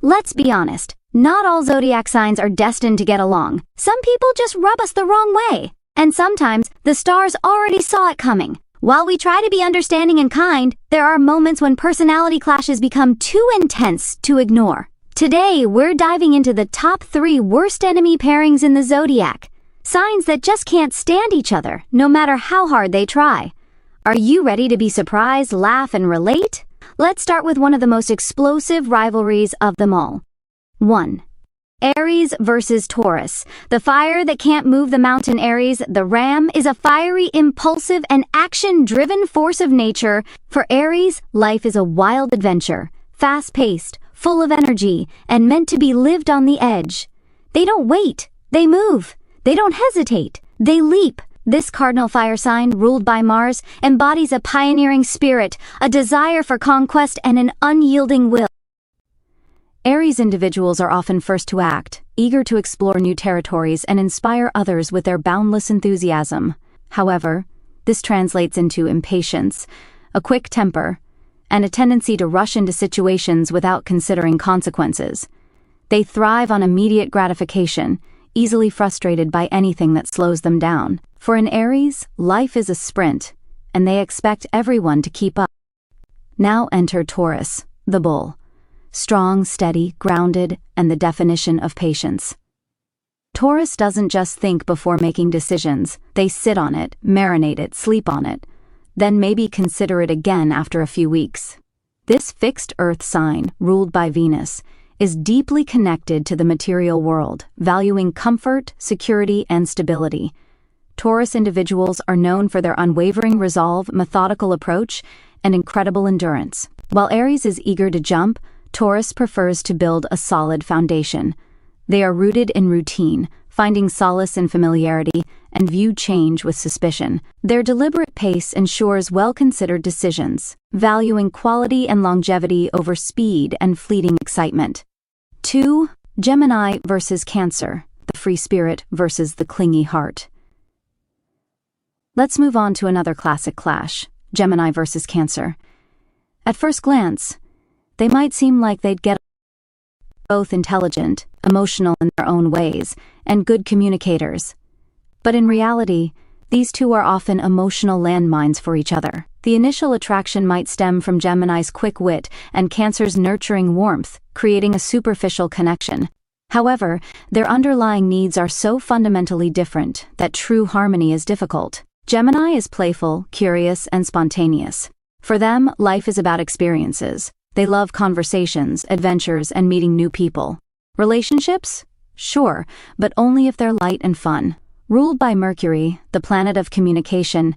Let's be honest, not all zodiac signs are destined to get along. Some people just rub us the wrong way. And sometimes, the stars already saw it coming. While we try to be understanding and kind, there are moments when personality clashes become too intense to ignore. Today, we're diving into the top 3 worst enemy pairings in the zodiac. Signs that just can't stand each other, no matter how hard they try. Are you ready to be surprised, laugh, and relate? Let's start with one of the most explosive rivalries of them all. 1. Aries versus Taurus. The fire that can't move the mountain. Aries, the ram, is a fiery, impulsive, and action-driven force of nature. For Aries, life is a wild adventure, fast-paced, full of energy, and meant to be lived on the edge. They don't wait, they move. They don't hesitate, they leap. This cardinal fire sign, ruled by Mars, embodies a pioneering spirit, a desire for conquest, and an unyielding will. Aries individuals are often first to act, eager to explore new territories and inspire others with their boundless enthusiasm. However, this translates into impatience, a quick temper, and a tendency to rush into situations without considering consequences. They thrive on immediate gratification, easily frustrated by anything that slows them down. For an Aries, life is a sprint, and they expect everyone to keep up. Now enter Taurus, the bull. Strong, steady, grounded, and the definition of patience. Taurus doesn't just think before making decisions. They sit on it, marinate it, sleep on it, then maybe consider it again after a few weeks. This fixed earth sign, ruled by Venus, is deeply connected to the material world, valuing comfort, security, and stability. Taurus individuals are known for their unwavering resolve, methodical approach, and incredible endurance. While Aries is eager to jump, Taurus prefers to build a solid foundation. They are rooted in routine, finding solace in familiarity, and view change with suspicion. Their deliberate pace ensures well-considered decisions, valuing quality and longevity over speed and fleeting excitement. 2. Gemini versus Cancer, the free spirit versus the clingy heart. Let's move on to another classic clash, Gemini versus Cancer. At first glance, they might seem like they'd get both intelligent, emotional in their own ways, and good communicators. But in reality, these two are often emotional landmines for each other. The initial attraction might stem from Gemini's quick wit and Cancer's nurturing warmth, creating a superficial connection. However, their underlying needs are so fundamentally different that true harmony is difficult. Gemini is playful, curious, and spontaneous. For them, life is about experiences. They love conversations, adventures, and meeting new people. Relationships? Sure, but only if they're light and fun. Ruled by Mercury, the planet of communication,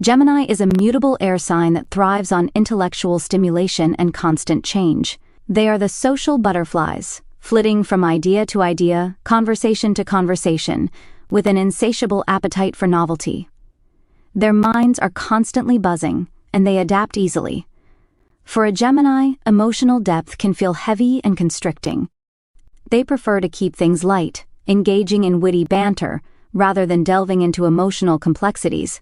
Gemini is a mutable air sign that thrives on intellectual stimulation and constant change. They are the social butterflies, flitting from idea to idea, conversation to conversation, with an insatiable appetite for novelty. Their minds are constantly buzzing, and they adapt easily. For a Gemini, emotional depth can feel heavy and constricting. They prefer to keep things light, engaging in witty banter, rather than delving into emotional complexities.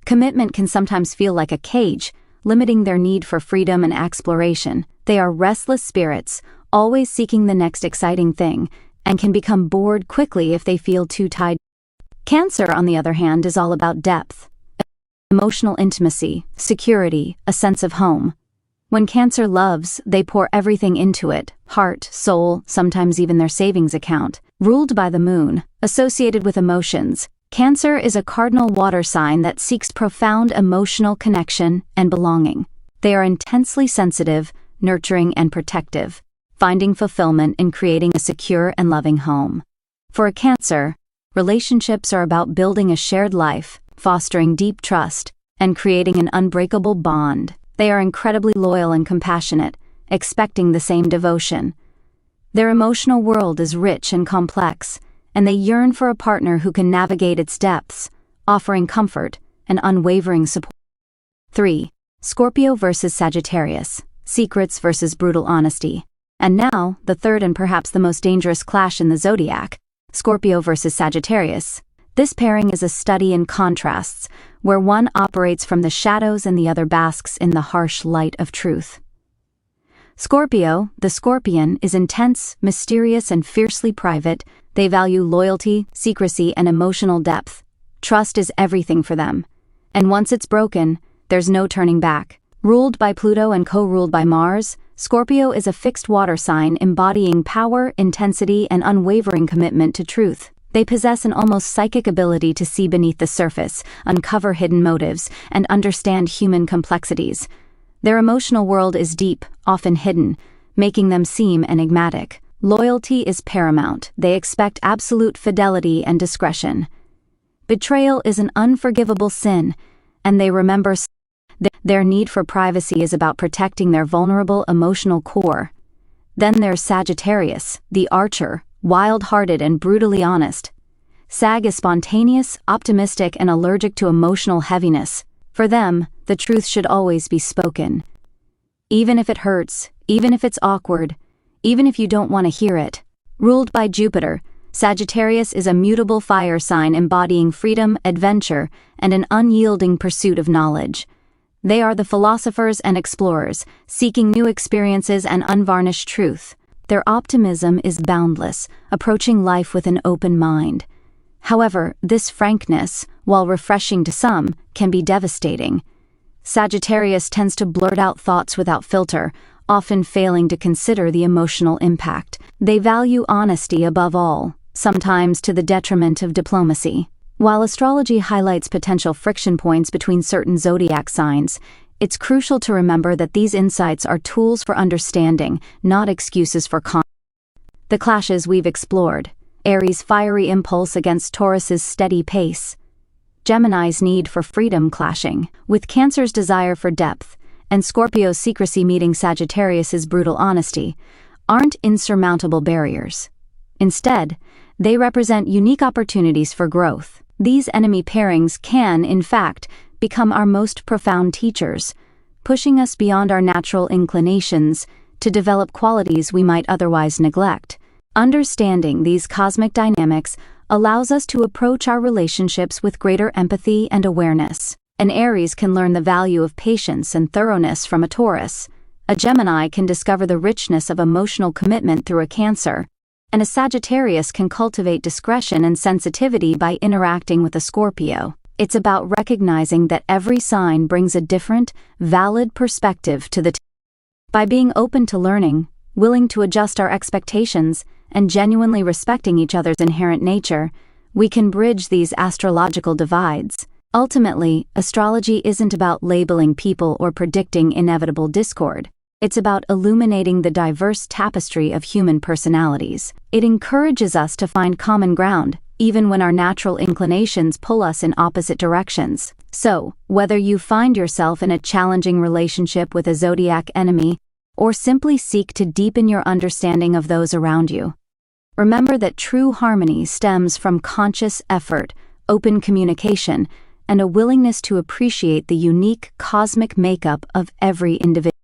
Commitment can sometimes feel like a cage, limiting their need for freedom and exploration. They are restless spirits, always seeking the next exciting thing, and can become bored quickly if they feel too tied. Cancer, on the other hand, is all about depth. Emotional intimacy, security, a sense of home. When Cancer loves, they pour everything into it, heart, soul, sometimes even their savings account. Ruled by the moon, associated with emotions, Cancer is a cardinal water sign that seeks profound emotional connection and belonging. They are intensely sensitive, nurturing, and protective, finding fulfillment in creating a secure and loving home. For a Cancer, relationships are about building a shared life, fostering deep trust, and creating an unbreakable bond. They are incredibly loyal and compassionate, expecting the same devotion. Their emotional world is rich and complex, and they yearn for a partner who can navigate its depths, offering comfort and unwavering support. 3. Scorpio versus Sagittarius, secrets versus brutal honesty. And now, the third and perhaps the most dangerous clash in the zodiac, Scorpio versus Sagittarius. This pairing is a study in contrasts, where one operates from the shadows and the other basks in the harsh light of truth. Scorpio, the scorpion, is intense, mysterious, and fiercely private. They value loyalty, secrecy, and emotional depth. Trust is everything for them. And once it's broken, there's no turning back. Ruled by Pluto and co-ruled by Mars, Scorpio is a fixed water sign embodying power, intensity, and unwavering commitment to truth. They possess an almost psychic ability to see beneath the surface, uncover hidden motives, and understand human complexities. Their emotional world is deep, often hidden, making them seem enigmatic. Loyalty is paramount. They expect absolute fidelity and discretion. Betrayal is an unforgivable sin, and they remember their need for privacy is about protecting their vulnerable emotional core. Then there's Sagittarius, the archer, wild-hearted and brutally honest. Sag is spontaneous, optimistic, and allergic to emotional heaviness. For them, the truth should always be spoken. Even if it hurts, even if it's awkward, even if you don't want to hear it. Ruled by Jupiter, Sagittarius is a mutable fire sign embodying freedom, adventure, and an unyielding pursuit of knowledge. They are the philosophers and explorers, seeking new experiences and unvarnished truth. Their optimism is boundless, approaching life with an open mind. However, this frankness, while refreshing to some, can be devastating. Sagittarius tends to blurt out thoughts without filter, often failing to consider the emotional impact. They value honesty above all, sometimes to the detriment of diplomacy. While astrology highlights potential friction points between certain zodiac signs, it's crucial to remember that these insights are tools for understanding, not excuses for conflict. The clashes we've explored: Aries' fiery impulse against Taurus's steady pace, Gemini's need for freedom clashing with Cancer's desire for depth, and Scorpio's secrecy meeting Sagittarius's brutal honesty, aren't insurmountable barriers. Instead, they represent unique opportunities for growth. These enemy pairings can, in fact, become our most profound teachers, pushing us beyond our natural inclinations to develop qualities we might otherwise neglect. Understanding these cosmic dynamics allows us to approach our relationships with greater empathy and awareness. An Aries can learn the value of patience and thoroughness from a Taurus. A Gemini can discover the richness of emotional commitment through a Cancer. And a Sagittarius can cultivate discretion and sensitivity by interacting with a Scorpio. It's about recognizing that every sign brings a different, valid perspective to the table. By being open to learning, willing to adjust our expectations, and genuinely respecting each other's inherent nature, we can bridge these astrological divides. Ultimately, astrology isn't about labeling people or predicting inevitable discord. It's about illuminating the diverse tapestry of human personalities. It encourages us to find common ground, even when our natural inclinations pull us in opposite directions. So, whether you find yourself in a challenging relationship with a zodiac enemy, or simply seek to deepen your understanding of those around you, remember that true harmony stems from conscious effort, open communication, and a willingness to appreciate the unique cosmic makeup of every individual.